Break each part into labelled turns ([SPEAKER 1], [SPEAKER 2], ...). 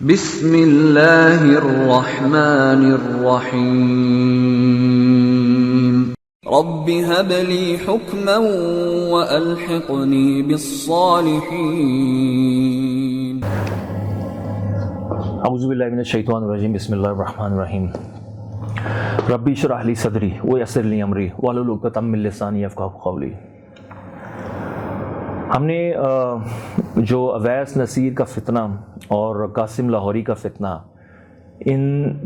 [SPEAKER 1] بسم اللہ الرحمن الرحیم رب هب لی حکما والحقنی بالصالحین۔
[SPEAKER 2] اعوذ باللہ من الشیطان الرجیم، بسم اللہ الرحمن الرحیم۔ ربی اشرح لی صدری ویسر لی امری واحلل عقدۃ من لسانی یفقہوا قولی۔ ہم نے جو اویس نصیر کا فتنہ اور قاسم لاہوری کا فتنہ، ان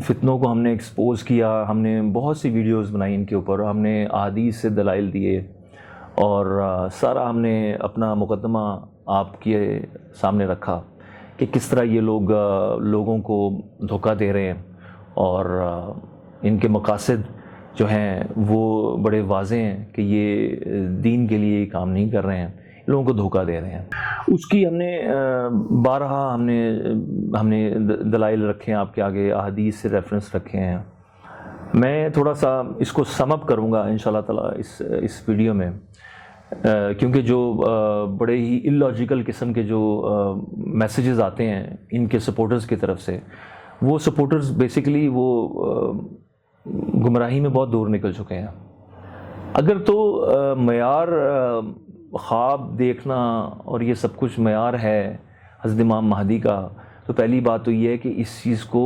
[SPEAKER 2] فتنوں کو ہم نے ایکسپوز کیا، ہم نے بہت سی ویڈیوز بنائی ان کے اوپر، ہم نے احادیث سے دلائل دیے اور سارا ہم نے اپنا مقدمہ آپ کے سامنے رکھا کہ کس طرح یہ لوگ لوگوں کو دھوکہ دے رہے ہیں اور ان کے مقاصد جو ہیں وہ بڑے واضح ہیں کہ یہ دین کے لیے کام نہیں کر رہے ہیں، لوگوں کو دھوکہ دے رہے ہیں۔ اس کی ہم نے بارہا ہم نے دلائل رکھے ہیں آپ کے آگے، احادیث سے ریفرنس رکھے ہیں۔ میں تھوڑا سا اس کو سم اپ کروں گا انشاءاللہ تعالیٰ اس ویڈیو میں، کیونکہ جو بڑے ہی اللاجیکل قسم کے جو میسیجز آتے ہیں ان کے سپورٹرز کی طرف سے، وہ سپورٹرز بیسیکلی وہ گمراہی میں بہت دور نکل چکے ہیں۔ اگر تو معیار خواب دیکھنا اور یہ سب کچھ معیار ہے حضرت امام مہدی کا، تو پہلی بات تو یہ ہے کہ اس چیز کو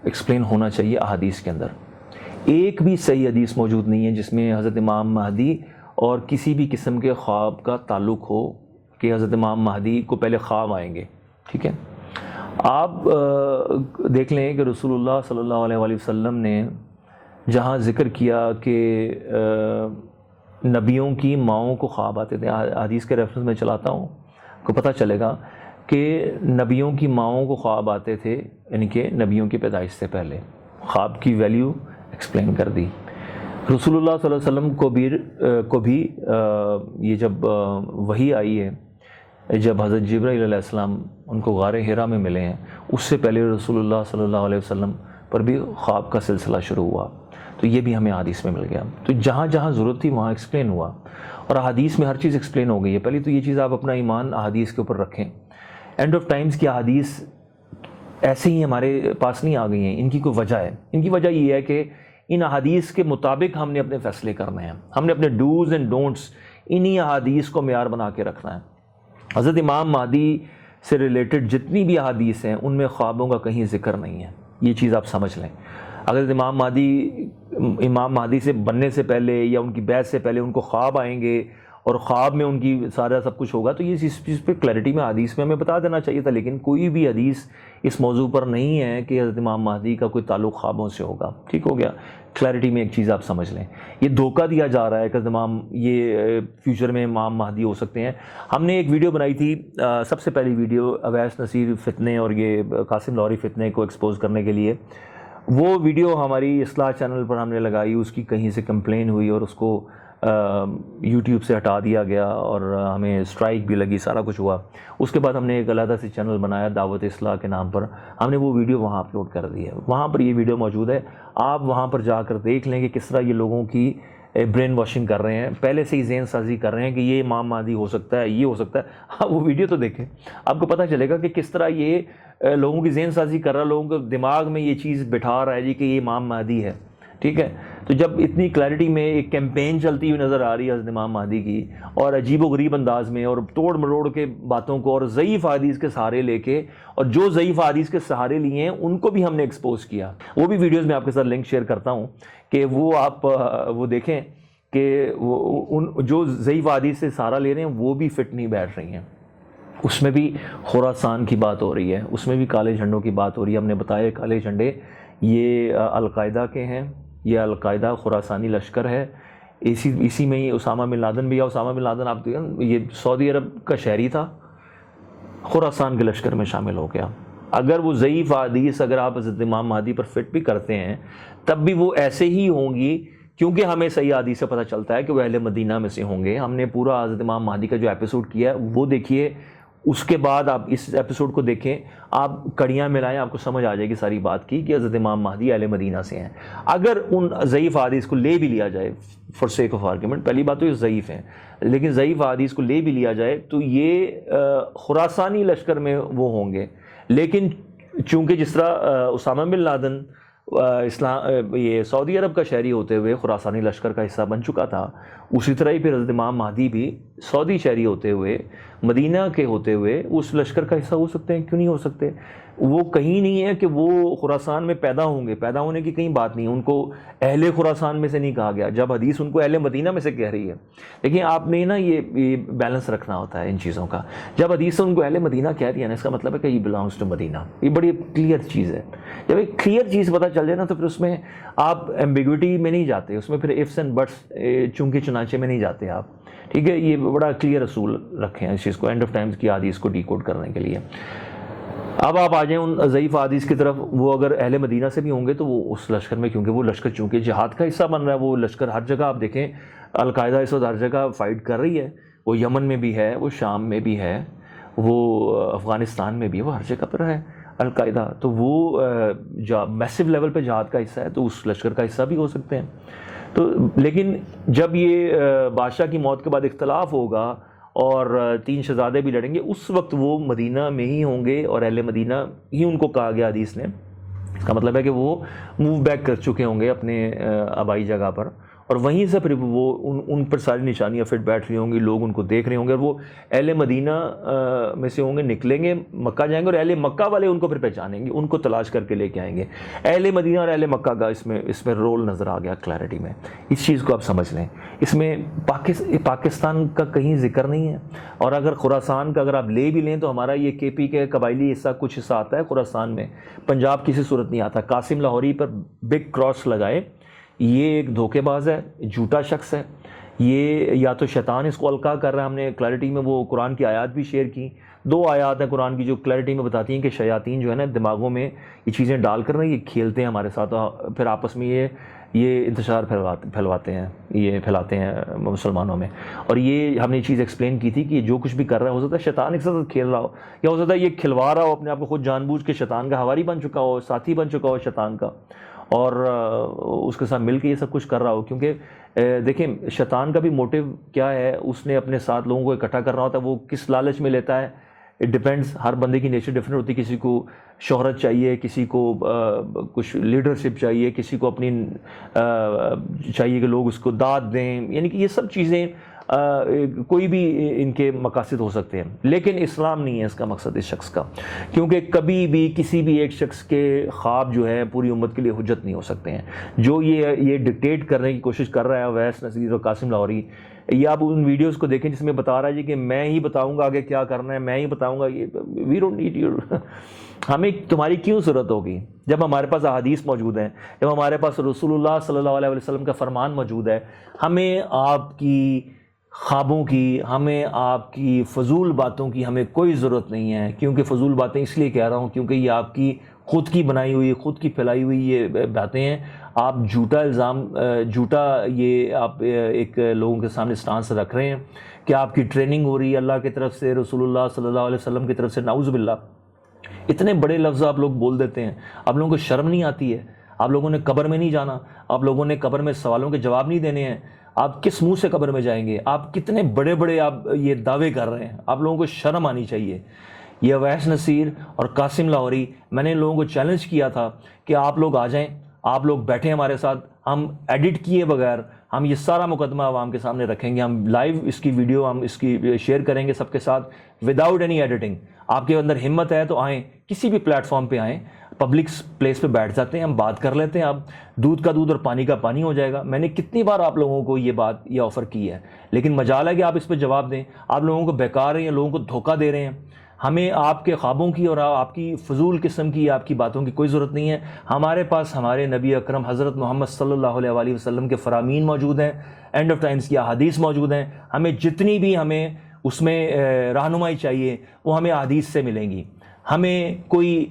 [SPEAKER 2] ایکسپلین ہونا چاہیے احادیث کے اندر۔ ایک بھی صحیح حدیث موجود نہیں ہے جس میں حضرت امام مہدی اور کسی بھی قسم کے خواب کا تعلق ہو کہ حضرت امام مہدی کو پہلے خواب آئیں گے، ٹھیک ہے۔ آپ دیکھ لیں کہ رسول اللہ صلی اللہ علیہ وآلہ وسلم نے جہاں ذکر کیا کہ نبیوں کی ماؤں کو خواب آتے تھے، حدیث کے ریفرنس میں چلاتا ہوں، کو پتہ چلے گا کہ نبیوں کی ماؤں کو خواب آتے تھے، یعنی کہ نبیوں کی پیدائش سے پہلے۔ خواب کی ویلیو ایکسپلین کر دی۔ رسول اللہ صلی اللہ علیہ وسلم کو بھی یہ جب وحی آئی ہے، جب حضرت جبرائیل علیہ السلام ان کو غار حرا میں ملے ہیں، اس سے پہلے رسول اللہ صلی اللہ علیہ وسلم پر بھی خواب کا سلسلہ شروع ہوا، تو یہ بھی ہمیں حدیث میں مل گیا۔ تو جہاں جہاں ضرورت تھی وہاں ایکسپلین ہوا، اور حدیث میں ہر چیز ایکسپلین ہو گئی ہے۔ پہلی تو یہ چیز آپ اپنا ایمان احادیث کے اوپر رکھیں۔ اینڈ آف ٹائمز کی احادیث ایسے ہی ہمارے پاس نہیں آ گئی ہیں، ان کی کوئی وجہ ہے۔ ان کی وجہ یہ ہے کہ ان احادیث کے مطابق ہم نے اپنے فیصلے کرنے ہیں، ہم نے اپنے ڈوز اینڈ ڈونٹس انہی احادیث کو معیار بنا کے رکھنا ہے۔ حضرت امام مہدی سے ریلیٹڈ جتنی بھی احادیث ہیں ان میں خوابوں کا کہیں ذکر نہیں ہے، یہ چیز آپ سمجھ لیں۔ اگر امام مہدی سے بننے سے پہلے یا ان کی بیعت سے پہلے ان کو خواب آئیں گے اور خواب میں ان کی سارا سب کچھ ہوگا، تو یہ اس چیز پہ کلیئرٹی میں حدیث میں ہمیں بتا دینا چاہیے تھا، لیکن کوئی بھی حدیث اس موضوع پر نہیں ہے کہ حضرت امام مہدی کا کوئی تعلق خوابوں سے ہوگا۔ ٹھیک ہو گیا، کلیئرٹی میں ایک چیز آپ سمجھ لیں، یہ دھوکہ دیا جا رہا ہے کہ یہ فیوچر میں امام مہدی ہو سکتے ہیں۔ ہم نے ایک ویڈیو بنائی تھی، سب سے پہلی ویڈیو اویس نصیر فتنے اور یہ قاسم لاہوری فتنے کو ایکسپوز کرنے کے لیے۔ وہ ویڈیو ہماری اصلاح چینل پر ہم نے لگائی، اس کی کہیں سے کمپلین ہوئی اور اس کو یوٹیوب سے ہٹا دیا گیا اور ہمیں اسٹرائک بھی لگی، سارا کچھ ہوا۔ اس کے بعد ہم نے ایک علیحدہ سے چینل بنایا دعوت اصلاح کے نام پر، ہم نے وہ ویڈیو وہاں اپلوڈ کر دی ہے۔ وہاں پر یہ ویڈیو موجود ہے، آپ وہاں پر جا کر دیکھ لیں کہ کس طرح یہ لوگوں کی برین واشنگ کر رہے ہیں، پہلے سے ہی ذہن سازی کر رہے ہیں کہ یہ امام مہدی ہو سکتا ہے، یہ ہو سکتا ہے۔ آپ وہ ویڈیو تو دیکھیں، آپ کو پتہ چلے گا کہ کس طرح یہ لوگوں کی ذہن سازی کر رہا ہے، لوگوں کے دماغ میں یہ چیز بٹھا رہا ہے جی کہ یہ امام مہدی ہے، ٹھیک ہے۔ تو جب اتنی کلیئرٹی میں ایک کیمپین چلتی ہوئی نظر آ رہی ہے حضرت امام مہدی کی، اور عجیب و غریب انداز میں اور توڑ مروڑ کے باتوں کو اور ضعیف حدیث کے سہارے لے کے، اور جو ضعیف حدیث کے سہارے لیے ہیں ان کو بھی ہم نے ایکسپوز کیا۔ وہ بھی ویڈیوز میں آپ کے ساتھ لنک شیئر کرتا ہوں کہ وہ آپ وہ دیکھیں کہ جو ضعیف حدیث سے سہارا لے رہے ہیں وہ بھی فٹ نہیں بیٹھ رہی ہیں۔ اس میں بھی خراسان کی بات ہو رہی ہے، اس میں بھی کالے جھنڈوں کی بات ہو رہی ہے۔ ہم نے بتایا کالے جھنڈے یہ القاعدہ کے ہیں، یہ القاعدہ خراسانی لشکر ہے، اسی میں ہی اسامہ بن لادن بھی ہے۔ اسامہ بن لادن آپ دیکھیں یہ سعودی عرب کا شہری تھا، خراسان کے لشکر میں شامل ہو گیا۔ اگر وہ ضعیف حدیث اگر آپ حضرت امام مہدی پر فٹ بھی کرتے ہیں تب بھی وہ ایسے ہی ہوں گی، کیونکہ ہمیں صحیح حدیث سے پتہ چلتا ہے کہ وہ اہل مدینہ میں سے ہوں گے۔ ہم نے پورا حضرت امام مہدی کا جو ایپیسوڈ کیا ہے وہ دیکھیے، اس کے بعد آپ اس ایپیسوڈ کو دیکھیں، آپ کڑیاں ملائیں، آپ کو سمجھ آ جائے گی ساری بات کی کہ حضرت امام مہدی اہل مدینہ سے ہیں۔ اگر ان ضعیف حدیث کو لے بھی لیا جائے فار سیک آف آرگیومنٹ، پہلی بات تو یہ ضعیف ہیں، لیکن ضعیف حدیث کو لے بھی لیا جائے تو یہ خراسانی لشکر میں وہ ہوں گے، لیکن چونکہ جس طرح اسامہ بن لادن یہ سعودی عرب کا شہری ہوتے ہوئے خراسانی لشکر کا حصہ بن چکا تھا، اسی طرح ہی پھر حضرت امام مہدی بھی سعودی شہری ہوتے ہوئے، مدینہ کے ہوتے ہوئے اس لشکر کا حصہ ہو سکتے ہیں. کیوں نہیں ہو سکتے؟ وہ کہیں نہیں ہے کہ وہ خراسان میں پیدا ہوں گے، پیدا ہونے کی کہیں بات نہیں. ان کو اہل خراسان میں سے نہیں کہا گیا، جب حدیث ان کو اہل مدینہ میں سے کہہ رہی ہے. لیکن آپ نے نا یہ بیلنس رکھنا ہوتا ہے ان چیزوں کا. جب حدیث ان کو اہل مدینہ کہہ دیا نا، اس کا مطلب ہے کہ یہ بلانگس ٹو مدینہ. یہ بڑی کلیئر چیز ہے. جب ایک کلیئر چیز پتہ چل جائے نا تو پھر اس میں آپ ایمبیگوٹی میں نہیں جاتے، اس میں پھر ifs اینڈ بٹس چونکہ چنانچہ میں نہیں جاتے آپ. ٹھیک ہے، یہ بڑا کلیئر اصول رکھے ہیں اس چیز کو اینڈ آف ٹائمز کی حدیث کو ڈی کوڈ کرنے کے لیے. اب آپ آ جائیں ان ضعیف حدیث کی طرف. وہ اگر اہل مدینہ سے بھی ہوں گے تو وہ اس لشکر میں، کیونکہ وہ لشکر چونکہ جہاد کا حصہ بن رہا ہے، وہ لشکر ہر جگہ آپ دیکھیں القاعدہ اس وقت ہر جگہ فائٹ کر رہی ہے. وہ یمن میں بھی ہے، وہ شام میں بھی ہے، وہ افغانستان میں بھی ہے، وہ ہر جگہ پر ہے القاعدہ. تو وہ میسو لیول پہ جہاد کا حصہ ہے، تو اس لشکر کا حصہ بھی ہو سکتے ہیں. تو لیکن جب یہ بادشاہ کی موت کے بعد اختلاف ہوگا اور 3 شہزادے بھی لڑیں گے، اس وقت وہ مدینہ میں ہی ہوں گے اور اہل مدینہ ہی ان کو کہا گیا حدیث نے. اس کا مطلب ہے کہ وہ موو بیک کر چکے ہوں گے اپنے آبائی جگہ پر، اور وہیں سے پھر وہ ان پر ساری نشانیاں فٹ بیٹھ رہی ہوں گی، لوگ ان کو دیکھ رہے ہوں گے، اور وہ اہل مدینہ میں سے ہوں گے، نکلیں گے، مکہ جائیں گے، اور اہل مکہ والے ان کو پھر پہچانیں گے، ان کو تلاش کر کے لے کے آئیں گے. اہل مدینہ اور اہل مکہ کا اس میں رول نظر آ گیا کلیئرٹی میں. اس چیز کو آپ سمجھ لیں. اس میں پاکستان کا کہیں ذکر نہیں ہے. اور اگر خراسان کا اگر آپ لے بھی لیں تو ہمارا یہ کے پی کے قبائلی حصہ کچھ حصہ آتا ہے خراسان میں، پنجاب کسی صورت نہیں آتا. قاسم لاہوری پر بگ کراس لگائے، یہ ایک دھوکے باز ہے، جھوٹا شخص ہے. یہ یا تو شیطان اس کو القاع کر رہا ہے. ہم نے کلیئرٹی میں وہ قرآن کی آیات بھی شیئر کی. 2 آیات ہیں قرآن کی جو کلیئرٹی میں بتاتی ہیں کہ شیاطین جو ہے نا دماغوں میں یہ چیزیں ڈال کر نا یہ کھیلتے ہیں ہمارے ساتھ، پھر آپس میں یہ انتشار پھیلاتے ہیں مسلمانوں میں. اور یہ ہم نے یہ چیز ایکسپلین کی تھی کہ جو کچھ بھی کر رہا ہے، ہو سکتا ہے شیطان ایک ساتھ کھیل رہا ہو، یا ہو سکتا ہے یہ کھلوا رہا ہو اپنے آپ کو، خود جان بوجھ کے شیطان کا حواری بن چکا ہو، ساتھی بن چکا ہو شیطان کا، اور اس کے ساتھ مل کے یہ سب کچھ کر رہا ہو. کیونکہ دیکھیں شیطان کا بھی موٹیو کیا ہے، اس نے اپنے ساتھ لوگوں کو اکٹھا کرنا ہوتا ہے. وہ کس لالچ میں لیتا ہے، اٹ ڈپینڈس. ہر بندے کی نیچر ڈفرینٹ ہوتی ہے. کسی کو شہرت چاہیے، کسی کو کچھ لیڈرشپ چاہیے، کسی کو اپنی چاہیے کہ لوگ اس کو داد دیں. یعنی کہ یہ سب چیزیں کوئی بھی ان کے مقاصد ہو سکتے ہیں، لیکن اسلام نہیں ہے اس کا مقصد اس شخص کا. کیونکہ کبھی بھی کسی بھی ایک شخص کے خواب جو ہے پوری امت کے لیے حجت نہیں ہو سکتے ہیں. جو یہ ڈکٹیٹ کرنے کی کوشش کر رہا ہے اویس نذیر اور قاسم لاہوری، یہ آپ ان ویڈیوز کو دیکھیں جس میں بتا رہا ہے جی کہ میں ہی بتاؤں گا آگے کیا کرنا ہے، میں ہی بتاؤں گا. یہ وی ڈونٹ نیڈ یور ہمیں تمہاری کیوں ضرورت ہوگی جب ہمارے پاس احادیث موجود ہیں، جب ہمارے پاس رسول اللہ صلی اللہ علیہ وسلم کا فرمان موجود ہے. ہمیں آپ کی خوابوں کی، ہمیں آپ کی فضول باتوں کی ہمیں کوئی ضرورت نہیں ہے. کیونکہ فضول باتیں اس لیے کہہ رہا ہوں کیونکہ یہ آپ کی خود کی بنائی ہوئی، خود کی پھیلائی ہوئی یہ باتیں ہیں. آپ جھوٹا الزام، جھوٹا یہ آپ ایک لوگوں کے سامنے سٹانس رکھ رہے ہیں کہ آپ کی ٹریننگ ہو رہی ہے اللہ کی طرف سے، رسول اللہ صلی اللہ علیہ وسلم کی طرف سے. نعوذ باللہ، اتنے بڑے لفظ آپ لوگ بول دیتے ہیں. آپ لوگوں کو شرم نہیں آتی ہے؟ آپ لوگوں نے قبر میں نہیں جانا؟ آپ لوگوں نے قبر میں سوالوں کے جواب نہیں دینے ہیں؟ آپ کس منہ سے قبر میں جائیں گے؟ آپ کتنے بڑے بڑے آپ یہ دعوے کر رہے ہیں. آپ لوگوں کو شرم آنی چاہیے. یہ اویس نصیر اور قاسم لاہوری، میں نے لوگوں کو چیلنج کیا تھا کہ آپ لوگ آ جائیں، آپ لوگ بیٹھیں ہمارے ساتھ، ہم ایڈٹ کیے بغیر ہم یہ سارا مقدمہ عوام کے سامنے رکھیں گے. ہم لائیو اس کی ویڈیو ہم اس کی شیئر کریں گے سب کے ساتھ وداؤٹ اینی ایڈیٹنگ. آپ کے اندر ہمت ہے تو آئیں، کسی بھی پلیٹ فارم پہ آئیں، پبلک پلیس پہ بیٹھ جاتے ہیں، ہم بات کر لیتے ہیں. اب دودھ کا دودھ اور پانی کا پانی ہو جائے گا. میں نے کتنی بار آپ لوگوں کو یہ آفر کی ہے، لیکن مجال ہے کہ آپ اس پہ جواب دیں. آپ لوگوں کو بیکار ہیں، لوگوں کو دھوکہ دے رہے ہیں. ہمیں آپ کے خوابوں کی اور آپ کی فضول قسم کی آپ کی باتوں کی کوئی ضرورت نہیں ہے. ہمارے پاس ہمارے نبی اکرم حضرت محمد صلی اللہ علیہ وآلہ وسلم کے فرامین موجود ہیں، اینڈ آف ٹائمز کی احادیث موجود ہیں. ہمیں جتنی بھی ہمیں اس میں رہنمائی چاہیے وہ ہمیں احادیث سے ملیں گی. ہمیں کوئی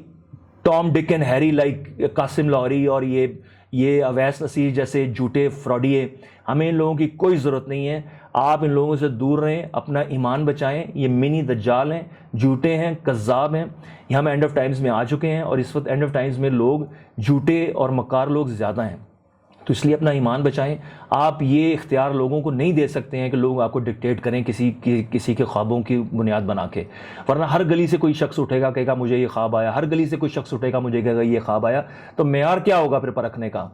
[SPEAKER 2] Tom Dick and Harry like Qasim Lahori اور یہ اویس نصیر جیسے جھوٹے فراڈیے، ہمیں ان لوگوں کی کوئی ضرورت نہیں ہے. آپ ان لوگوں سے دور رہیں، اپنا ایمان بچائیں. یہ منی دجال ہیں، جھوٹے ہیں، کذاب ہیں. یہ ہم اینڈ آف ٹائمز میں آ چکے ہیں، اور اس وقت اینڈ آف ٹائمز میں لوگ جھوٹے اور مکار لوگ زیادہ ہیں. تو اس لیے اپنا ایمان بچائیں. آپ یہ اختیار لوگوں کو نہیں دے سکتے ہیں کہ لوگ آپ کو ڈکٹیٹ کریں کسی کے خوابوں کی بنیاد بنا کے. ورنہ ہر گلی سے کوئی شخص اٹھے گا کہے گا مجھے یہ خواب آیا, ہر گلی سے کوئی شخص اٹھے گا مجھے کہے گا یہ خواب آیا. تو معیار کیا ہوگا پھر پرکھنے کا؟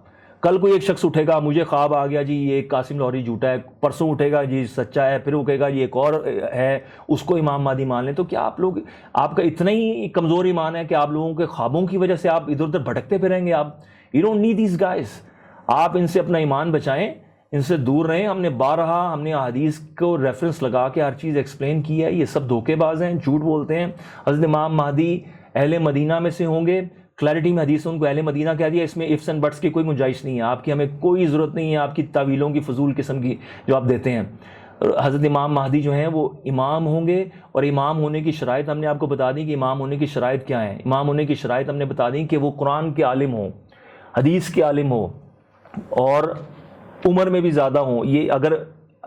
[SPEAKER 2] کل کوئی ایک شخص اٹھے گا مجھے خواب آ گیا جی یہ قاسم لاہوری جھوٹا ہے, پرسوں اٹھے گا جی سچا ہے, پھر وہ کہے گا یہ ایک اور ہے اس کو امام مہدی مان لیں. تو کیا آپ کا اتنا ہی کمزور ایمان ہے کہ آپ لوگوں کے خوابوں کی وجہ سے آپ ادھر ادھر بھٹکتے پھریں گے؟ آپ you don't need these guys. آپ ان سے اپنا ایمان بچائیں, ان سے دور رہیں. ہم نے احادیث کو ریفرنس لگا کے ہر چیز ایکسپلین کی ہے. یہ سب دھوکے باز ہیں, جھوٹ بولتے ہیں. حضرت امام مہدی اہل مدینہ میں سے ہوں گے. کلیئرٹی میں حدیث ان کو اہل مدینہ کہہ دیا, اس میں ifs and buts کی کوئی گنجائش نہیں ہے. آپ کی ہمیں کوئی ضرورت نہیں ہے آپ کی تعویلوں کی, فضول قسم کی جو آپ دیتے ہیں. حضرت امام مہدی جو ہیں وہ امام ہوں گے, اور امام ہونے کی شرائط ہم نے آپ کو بتا دی کہ امام ہونے کی شرائط کیا ہیں. امام ہونے کی شرائط ہم نے بتا دی کہ وہ قرآن کے عالم ہوں, حدیث کے عالم ہوں, اور عمر میں بھی زیادہ ہوں. یہ اگر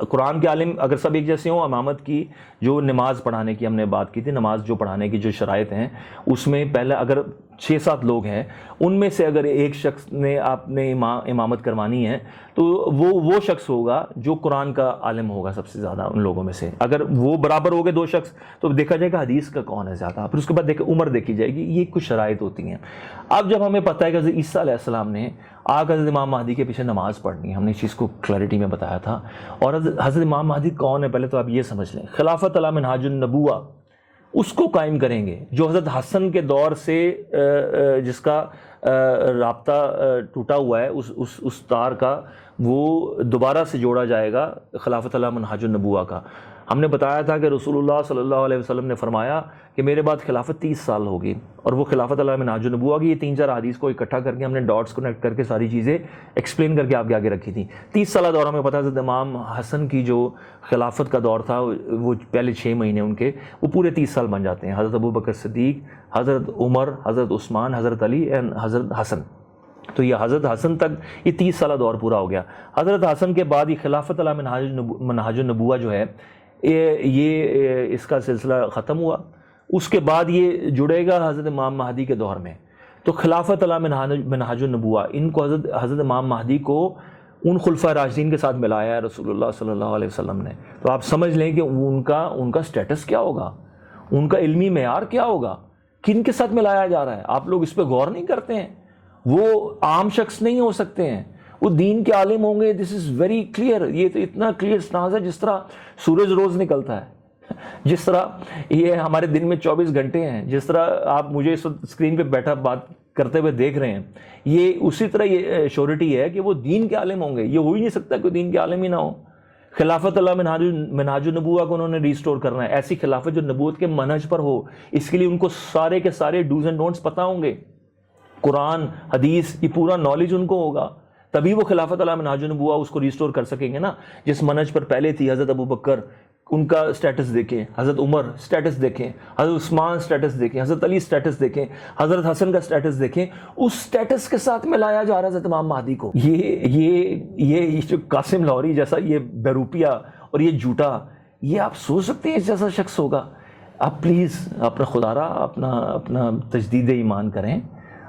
[SPEAKER 2] قرآن کے عالم اگر سب ایک جیسے ہوں, امامت کی جو نماز پڑھانے کی ہم نے بات کی تھی, نماز جو پڑھانے کی جو شرائط ہیں اس میں پہلے اگر 6-7 لوگ ہیں, ان میں سے اگر ایک شخص نے آپ نے امامت کروانی ہے تو وہ شخص ہوگا جو قرآن کا عالم ہوگا سب سے زیادہ ان لوگوں میں سے. اگر وہ برابر ہو گئے 2 شخص تو دیکھا جائے گا حدیث کا کون ہے زیادہ, پھر اس کے بعد عمر دیکھی جائے گی. یہ کچھ شرائط ہوتی ہیں. اب جب ہمیں پتہ ہے کہ حضرت عیسیٰ علیہ السلام نے آ کر حضرت امام مہدی کے پیچھے نماز پڑھنی ہے, ہم نے اس چیز کو کلیئرٹی میں بتایا تھا. اور حضرت امام مہدی کون ہے پہلے تو آپ یہ سمجھ لیں. خلافت علی منہاج النبوہ اس کو قائم کریں گے, جو حضرت حسن کے دور سے جس کا رابطہ ٹوٹا ہوا ہے, اس تار کا وہ دوبارہ سے جوڑا جائے گا خلافت علی منہاج النبوہ کا. ہم نے بتایا تھا کہ رسول اللہ صلی اللہ علیہ وسلم نے فرمایا کہ میرے بعد خلافت 30 سال ہوگی, اور وہ خلافت علی منہاج النبوہ کی یہ 3-4 حدیث کو اکٹھا کر کے ہم نے ڈاٹس کنیکٹ کر کے ساری چیزیں ایکسپلین کر کے آپ کے آگے رکھی تھیں. 30 سالہ دور ہمیں پتہ ہے حضرت امام حسن کی جو خلافت کا دور تھا وہ پہلے 6 مہینے ان کے وہ پورے 30 سال بن جاتے ہیں. حضرت ابوبکر صدیق, حضرت عمر, حضرت عثمان, حضرت علی اینڈ حضرت حسن. تو یہ حضرت حسن تک یہ 30 سالہ دور پورا ہو گیا. حضرت حسن کے بعد یہ خلافت علی منہاج النبوہ جو ہے یہ اس کا سلسلہ ختم ہوا. اس کے بعد یہ جڑے گا حضرت امام مہدی کے دور میں. تو خلافت علی منہاج النبوہ ان کو حضرت امام مہدی کو ان خلفۂ راشدین کے ساتھ ملایا ہے رسول اللہ صلی اللہ علیہ وسلم نے. تو آپ سمجھ لیں کہ ان کا سٹیٹس کیا ہوگا, ان کا علمی معیار کیا ہوگا, کن کے ساتھ ملایا جا رہا ہے. آپ لوگ اس پہ غور نہیں کرتے ہیں. وہ عام شخص نہیں ہو سکتے ہیں, وہ دین کے عالم ہوں گے. دس از ویری کلیئر. یہ تو اتنا کلیئر سٹانس ہے جس طرح سورج روز نکلتا ہے, جس طرح یہ ہمارے دن میں 24 گھنٹے ہیں, جس طرح آپ مجھے اس اسکرین پہ بیٹھا بات کرتے ہوئے دیکھ رہے ہیں, یہ اسی طرح یہ شیورٹی ہے کہ وہ دین کے عالم ہوں گے. یہ ہو ہی نہیں سکتا کہ دین کے عالم ہی نہ ہو. خلافت علی منہاج النبوہ کو انہوں نے ریسٹور کرنا ہے, ایسی خلافت جو نبوت کے منہج پر ہو. اس کے لیے ان کو سارے کے سارے ڈوز اینڈ ڈونٹس پتہ ہوں گے, قرآن حدیث یہ پورا نالج ان کو ہوگا, تبھی وہ خلافت علی منہاج النبوہ اس کو ریسٹور کر سکیں گے نا. جس منہج پر پہلے تھی حضرت ابوبکر, ان کا سٹیٹس دیکھیں, حضرت عمر سٹیٹس دیکھیں, حضرت عثمان سٹیٹس دیکھیں, حضرت علی سٹیٹس دیکھیں, حضرت حسن کا سٹیٹس دیکھیں. اس سٹیٹس کے ساتھ ملایا جا رہا ہے حضرت امام مہدی کو. یہ جو قاسم لاہوری جیسا یہ بیروپیہ اور یہ جھوٹا, یہ آپ سوچ سکتے ہیں اس جیسا شخص ہوگا؟ آپ پلیز اپنا خدا را اپنا تجدید ایمان کریں,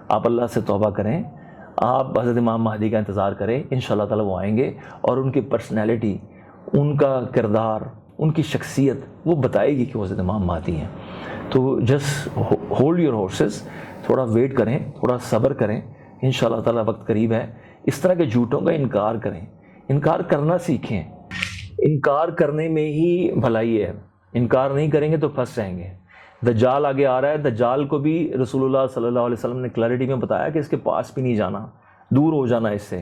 [SPEAKER 2] آپ اللہ سے توبہ کریں, آپ حضرت امام مہدی کا انتظار کریں. انشاءاللہ تعالی وہ آئیں گے اور ان کی پرسنالٹی, ان کا کردار, ان کی شخصیت وہ بتائے گی کہ وہ حضرت امام مہدی ہیں. تو جسٹ ہولڈ یور ہارسز, تھوڑا ویٹ کریں, تھوڑا صبر کریں. انشاءاللہ تعالی وقت قریب ہے. اس طرح کے جھوٹوں کا انکار کریں, انکار کرنا سیکھیں. انکار کرنے میں ہی بھلائی ہے. انکار نہیں کریں گے تو پھنس جائیں گے. دجال آگے آ رہا ہے. دجال کو بھی رسول اللہ صلی اللہ علیہ وسلم نے کلیئرٹی میں بتایا کہ اس کے پاس بھی نہیں جانا, دور ہو جانا اس سے,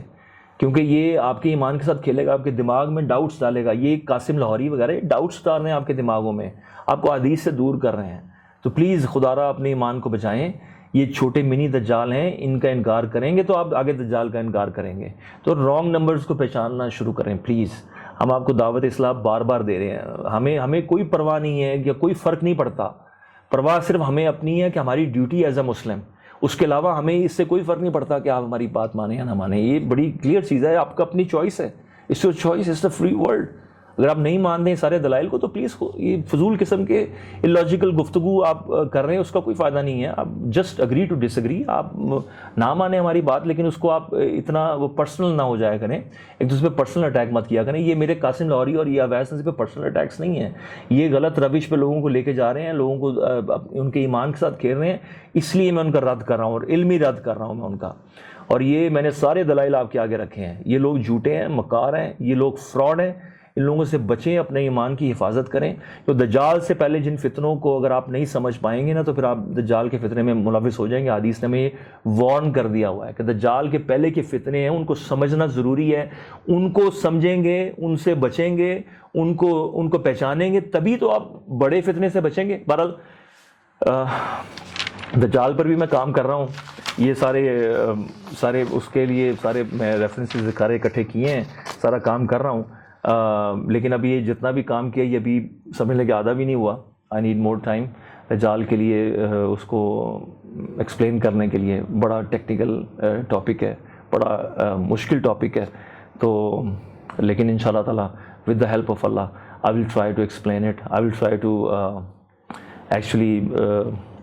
[SPEAKER 2] کیونکہ یہ آپ کے ایمان کے ساتھ کھیلے گا, آپ کے دماغ میں ڈاؤٹس ڈالے گا. یہ قاسم لاہوری وغیرہ ڈاؤٹس ڈال رہے ہیں آپ کے دماغوں میں, آپ کو حدیث سے دور کر رہے ہیں. تو پلیز خدا را اپنے ایمان کو بچائیں. یہ چھوٹے منی دجال ہیں, ان کا انکار کریں گے تو آپ آگے دجال کا انکار کریں گے. تو رانگ نمبرز کو پہچاننا شروع کریں پلیز. ہم آپ کو دعوت اصلاح بار بار دے رہے ہیں. ہمیں کوئی پرواہ نہیں ہے یا کوئی فرق نہیں پڑتا. پرواہ صرف ہمیں اپنی ہے کہ ہماری ڈیوٹی ایز اے مسلم. اس کے علاوہ ہمیں اس سے کوئی فرق نہیں پڑتا کہ آپ ہماری بات مانیں یا نہ مانیں. یہ بڑی کلیئر چیز ہے, آپ کا اپنی چوائس ہے. Is your choice, is the free world. اگر آپ نہیں مانتے ہیں سارے دلائل کو تو پلیز یہ فضول قسم کے اللاجیکل گفتگو آپ کر رہے ہیں، اس کا کوئی فائدہ نہیں ہے. آپ just agree to disagree. آپ نہ مانیں ہماری بات لیکن اس کو آپ اتنا وہ پرسنل نہ ہو جایا کریں، ایک دوسرے پہ پرسنل اٹیک مت کیا کریں. یہ میرے قاسم لاہوری اور یہ اویس نذیر پہ پرسنل اٹیکس نہیں ہیں، یہ غلط روش پہ لوگوں کو لے کے جا رہے ہیں، لوگوں کو ان کے ایمان کے ساتھ کھیل رہے ہیں. اس لیے میں ان کا رد کر رہا ہوں اور علمی رد کر رہا ہوں میں ان کا. اور یہ میں نے سارے دلائل آپ کے آگے رکھے ہیں. یہ لوگ جھوٹے ہیں، مکار ہیں، یہ لوگ فراڈ ہیں. ان لوگوں سے بچیں، اپنے ایمان کی حفاظت کریں. تو دجال سے پہلے جن فتنوں کو اگر آپ نہیں سمجھ پائیں گے نا تو پھر آپ دجال کے فتنے میں ملوث ہو جائیں گے. حدیث نے ہمیں وارن کر دیا ہوا ہے کہ دجال کے پہلے کے فتنے ہیں، ان کو سمجھنا ضروری ہے. ان کو سمجھیں گے، ان سے بچیں گے، ان کو پہچانیں گے، تبھی تو آپ بڑے فتنے سے بچیں گے. بہرحال دجال پر بھی میں کام کر رہا ہوں. یہ سارے اس کے لیے سارے میں ریفرنسز سارے اکٹھے کیے ہیں، سارا کام کر رہا ہوں. لیکن ابھی یہ جتنا بھی کام کیا یہ ابھی سمجھ لیں کہ آدھا بھی نہیں ہوا. I need more time. دجال کے لیے اس کو ایکسپلین کرنے کے لیے بڑا ٹیکنیکل ٹاپک ہے، بڑا مشکل ٹاپک ہے. تو لیکن ان شاء اللہ تعالیٰ with the help of Allah I will try to explain it. I will try to actually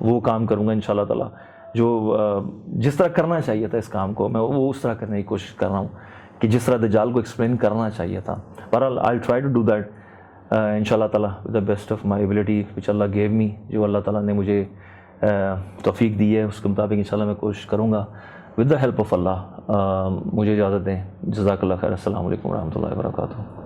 [SPEAKER 2] وہ کام کروں گا ان شاء اللہ تعالیٰ جو جس طرح کرنا چاہیے تھا اس کام کو، میں وہ اس طرح کرنے کی کوشش کر رہا ہوں کہ جس طرح دجال کو ایکسپلین کرنا چاہیے تھا. بہرحال I try to do that ان شاء اللہ تعالیٰ with the best of my ability which Allah gave me. جو اللہ تعالیٰ نے مجھے توفیق دی ہے اس کے مطابق ان شاء اللہ میں کوشش کروں گا ود دا ہیلپ آف اللہ. مجھے اجازت دیں. جزاک اللہ خیر. السلام علیکم ورحمۃ اللہ وبرکاتہ.